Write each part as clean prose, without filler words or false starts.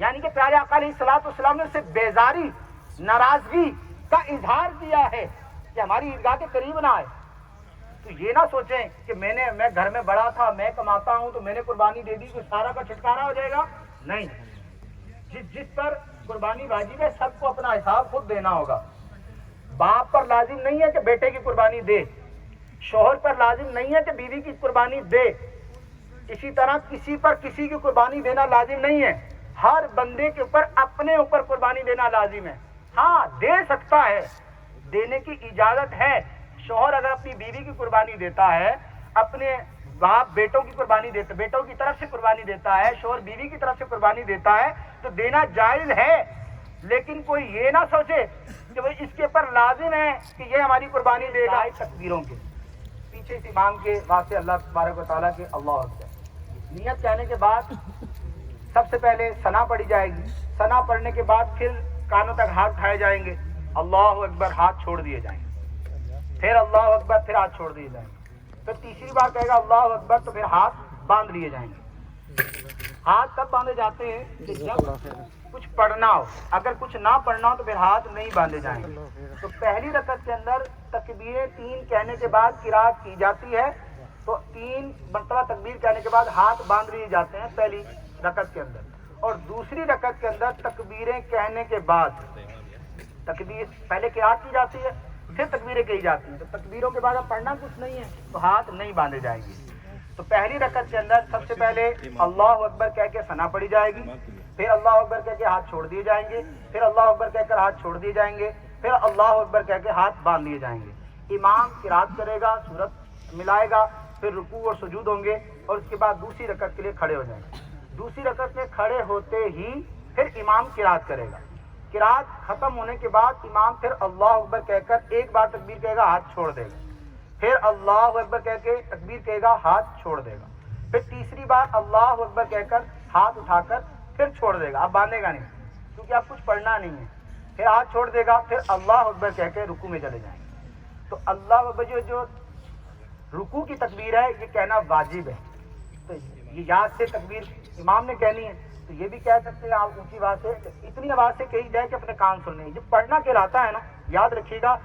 یعنی کہ پیارے آقا علیہ الصلوۃ والسلام نے اسے بیزاری ناراضگی کا اظہار کیا ہے کہ ہماری عیدگاہ کے قریب نہ آئے. تو یہ نہ سوچیں کہ میں گھر میں بڑا تھا, میں کماتا ہوں تو میں نے قربانی دے دی تو سارا کا چھٹکارا ہو جائے گا. نہیں, جس پر قربانی واجب ہے سب کو اپنا حساب خود دینا ہوگا. باپ پر لازم نہیں ہے کہ بیٹے کی قربانی دے, شوہر پر لازم نہیں ہے کہ بیوی کی قربانی دے, اسی طرح کسی پر کسی کی قربانی دینا لازم نہیں ہے. ہر بندے کے اوپر اپنے اوپر قربانی دینا لازم ہے. ہاں دے سکتا ہے, دینے کی اجازت ہے. شوہر اگر اپنی بیوی کی قربانی دیتا ہے, اپنے باپ بیٹوں کی قربانی دیتا, بیٹوں کی طرف سے قربانی دیتا ہے, شوہر بیوی کی طرف سے قربانی دیتا ہے تو دینا جائز ہے. لیکن کوئی یہ نہ سوچے کہ وہ اس کے اوپر لازم ہے کہ یہ ہماری قربانی دے گا. تکبیروں کے پیچھے اس امام کے واسطے اللہ تبارک و تعالیٰ کے اللہ اکبر نیت کہنے کے بعد سب سے پہلے ثنا پڑھی جائے گی. ثنا پڑھنے کے بعد پھر کانوں تک ہاتھ اٹھائے جائیں گے, اللہ اکبر, ہاتھ چھوڑ دیے جائیں گے, پھر اللہ اکبر, پھر ہاتھ چھوڑ دیے جائیں گے, پھر تیسری بار کہے گا اللہ اکبر تو پھر ہاتھ باندھ لیے جائیں گے. ہاتھ تب باندھے جاتے ہیں کہ جب کچھ پڑھنا ہو, اگر کچھ نہ پڑھنا ہو تو پھر ہاتھ نہیں باندھے جائیں گے. تو پہلی رکعت کے اندر تکبیریں 3 کہنے کے بعد قرات کی جاتی ہے, تو 3 مرتبہ تکبیر کہنے کے بعد ہاتھ باندھ لیے جاتے ہیں پہلی رکعت کے اندر. اور دوسری رکعت کے اندر تکبیریں کہنے کے بعد تکبیر پہلے قرات کی جاتی ہے, پھر تکبیریں کہی جاتی ہیں. تو تکبیروں کے بعد اب پڑھنا کچھ نہیں ہے تو ہاتھ نہیں باندھے جائیں گے. تو پہلی رکعت کے اندر سب سے پہلے اللہ اکبر کہہ کے ثنا پڑھی جائے گی, پھر اللہ اکبر کہہ کے ہاتھ چھوڑ دیے جائیں گے, پھر اللہ اکبر کہہ کر ہاتھ چھوڑ دیے جائیں گے, پھر اللہ اکبر کہہ کے ہاتھ باندھ لیے جائیں گے. امام قرات کرے گا, سورت ملائے گا, پھر رکوع اور سجود ہوں گے, اور اس کے بعد دوسری رکعت کے لیے کھڑے ہو جائیں گے. دوسری رکعت میں کھڑے ہوتے ہی پھر امام قرات کرے گا. قرات ختم ہونے کے بعد امام پھر اللہ اکبر کہہ کر ایک بار تکبیر کہے گا, ہاتھ چھوڑ دے گا, پھر اللہ اکبر کہہ کے تکبیر کہے گا, ہاتھ چھوڑ دے گا, پھر تیسری بار اللہ اکبر کہہ کر ہاتھ اٹھا کر پھر چھوڑ دے گا. اب باندھے گا نہیں کیونکہ اب کچھ پڑھنا نہیں ہے, پھر ہاتھ چھوڑ دے گا, پھر اللہ اکبر کہہ کے رکوع میں چلے جائیں گے. تو اللہ اکبر جو رکوع کی تکبیر ہے یہ کہنا واجب ہے, تو یہ یاد سے تکبیر امام نے کہنی ہے. تو یہ بھی کہہ سکتے ہیں آپ اونچی آواز سے, اتنی آواز سے کہی جائے کہ اپنے کان سن لیں. یہ پڑھنا کہلاتا ہے نا, یاد رکھیے گا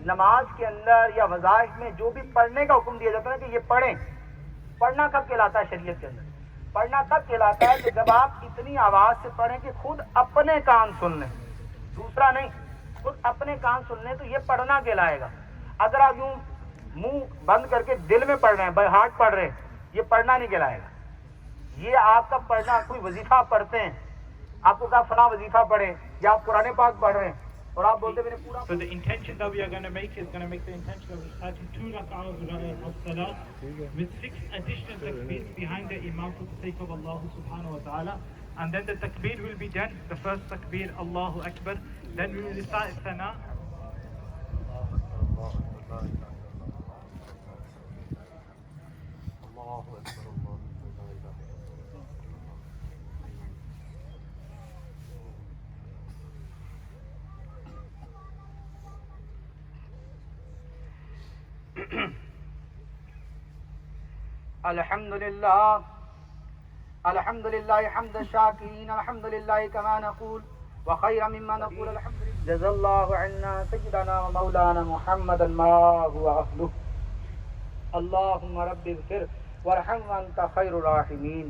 نماز کے اندر یا وظائف میں جو بھی پڑھنے کا حکم دیا جاتا ہے کہ یہ پڑھیں, پڑھنا کب کہلاتا ہے شریعت کے اندر؟ پڑھنا تب کہلاتا ہے کہ جب آپ اتنی آواز سے پڑھیں کہ خود اپنے کان سن لیں, دوسرا نہیں, خود اپنے کان سن لیں, تو یہ پڑھنا کہلائے گا. اگر آپ یوں منہ بند کر کے دل میں پڑھ رہے ہیں, بائی ہارٹ پڑھ رہے ہیں, یہ پڑھنا نہیں کہلائے گا. یہ آپ کا پڑھنا, کوئی وظیفہ پڑھتے ہیں, آپ کو کہا فلاں وظیفہ پڑھیں, یا آپ قرآن پاک پڑھ رہے ہیں اور آپ بولتے میں نے پورا. So the intention that we are going to make is going to make the intention of reciting 2 rak'ahs of salah with 6 additional takbeers behind the imam for the sake of Allah subhanahu wa ta'ala. And then the takbeer will be done, the first takbeer Allahu Akbar, then we will recite sana. Allahu Akbar. الحمدللہ الحمدللہ حمد الشاکرین الحمدللہ کما نقول وخیر مما نقول الحمدللہ جزا اللہ عنا سیدنا و مولانا محمدا ما هو اہلہ اللہم رب اغفر وارحم وانت خیر الراحمین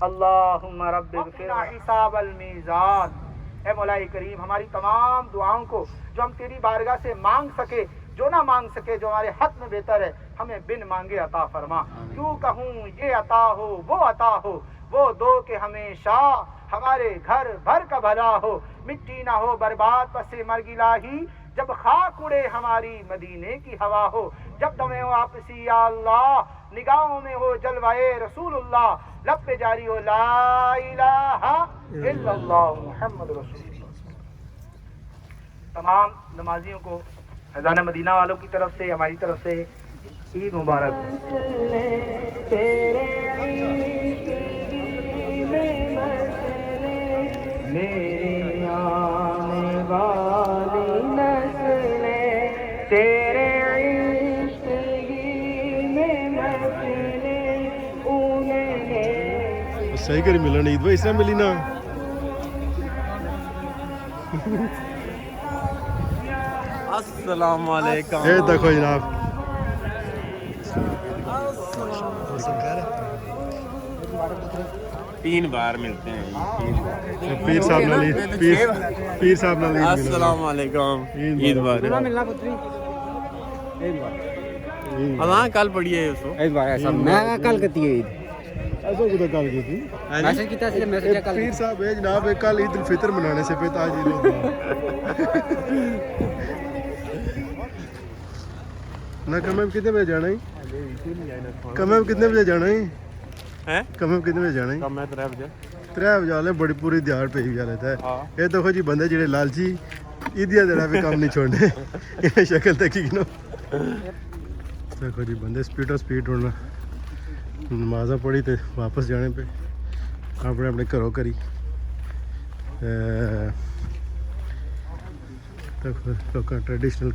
اللہم رب اغفر حساب المیزان. اے مولا کریم ہماری تمام دعاؤں کو جو ہم تیری بارگاہ سے مانگ سکے, جو نہ مانگ سکے, جو ہمارے حق میں بہتر ہے, ہمیں بن مانگے عطا فرما. کیوں کہوں یہ عطا ہو وہ عطا ہو, وہ دو کہ ہمیشہ ہمارے گھر بھر کا بھلا ہو. مٹی نہ ہو برباد پس مرگ الہی, جب خاک اڑے ہماری مدینے کی ہوا ہو. جب دمیں ہو آپسی یا اللہ, نگاہوں میں ہو جلوائے رسول اللہ, لب پہ جاری ہو لا الہ الا اللہ محمد رسول اللہ. تمام نمازیوں کو فیضان مدینہ والوں کی طرف سے, ہماری طرف سے عید مبارک. میری آنے والی نسلیں تیرے عشق میں مسلیں انہیں صحیح کری ملنا عید بھائی, اس طرح ملی نا. السلام علیکم. یہ دیکھو جناب تین بار ملتے ہیں. پیر صاحب نال پیر صاحب نال السلام علیکم. عید مبارک. ہاں کل پڑھی ہے اس کو. میں کل کتی عید ایسا کدھر کل کی تھی میسج کیتا سی میسج کل پیر صاحب ہے جناب کل عید الفطر منانے سے پہلے آج عید نہ کمیں کتنے بجے جانا ہے کمیں کتنے بجے جانا ہے کمیں کتنے بجے جانا ہے کم ہے 3 بجے. 3 بجے والے بڑی پوری دیہڑ پہ جا لیتا ہے یہ دیکھو جی بندے جڑے لالچی عیدیاں دینا بھی کام نہیں چھوڑنے انہیں شکل دیکھی گی نا دیکھو جی بندے سپیڈ ہونا نمازاں پڑھی تے واپس جانے پہ اپنے اپنے گھروں کری لوگ ٹریڈیشنل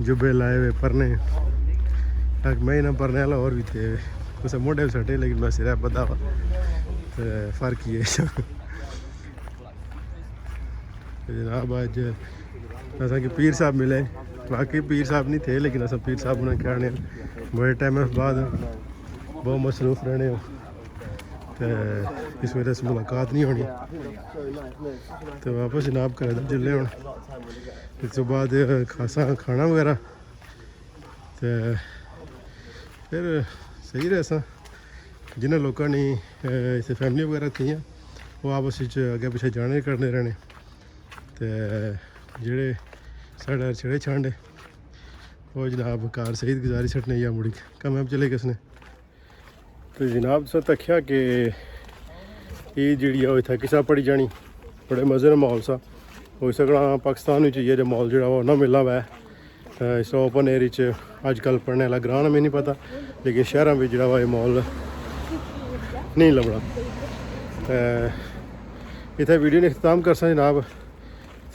جبے لائے ہوئے پرنے میں نہ پرنے والا اور بھی تھے کچھ موڈے بھی سٹے لیکن میں سرا پتا وا فرق ہی ہے جناب آج ایسا کہ پیر صاحب ملے باقی پیر صاحب نہیں تھے لیکن ایسا پیر صاحب انہیں کہنے بڑے ٹائم بعد بہت مصروف رہنے ہو تو اس وجہ سے ملاقات نہیں ہونی تو واپس جناب کر چلے ہوں اس کے بعد خاصا کھانا وغیرہ تو پھر صحیح رہسا جنہیں لوگوں نے اسے فیملی وغیرہ تھیں وہ آپس اگے پیچھے جانے کرنے رہنے تو جڑے ساڑھے چھڑے چھانڈے وہ جناب کار صحیح گزاری سٹنے یا مڑی کم چلے کس نے تو جناب سے تکیا کہ یہ جڑی ہے وہ اتنا کسا پڑی جانی بڑے مزے کا ماحول سا ہو سکنا پاکستان میں چاہیے جو ماحول جڑا وہ نہ ملنا ہوا ہے اس اوپن ایئر اج کل پڑھنے والا گراں ہمیں نہیں پتا لیکن شہروں میں جڑا وا یہ ماحول نہیں لبنا اتنے ویڈیو نے اختتام کرسا جناب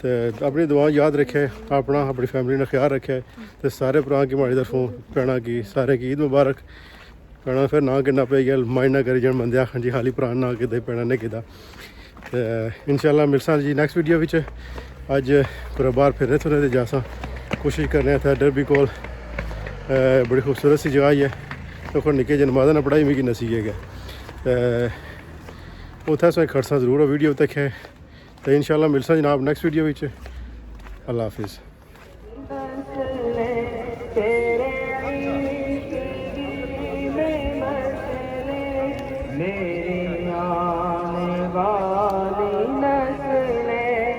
تو اپنی دعا یاد رکھے اپنا اپنی فیملی نے خیال رکھے تو سارے پراں کی ماڑی طرفوں پینا کی سارے کی عید مبارک پینا پھر نہ کہنا پہ گیا مائنڈ نہ کری جان بندے آخر جی خالی پران نہ کہ پینا نہیں کہتا تو انشاءاللہ ملساں جی نیکسٹ ویڈیو وچ اج پورا باہر پھرنے تھوڑے تے جاساں کوشش کرنے تھا ڈربی کول بڑی خوبصورت سی جگہ ہے تو نکے جی نمازاں نہ پڑھائی مکی نسی ہے گیا اتھے سو کھڑساں ضرور ویڈیو دیکھے تو انشاءاللہ ملساں جناب نیکسٹ ویڈیو وچ اللہ حافظ میرے آنے والی نسلیں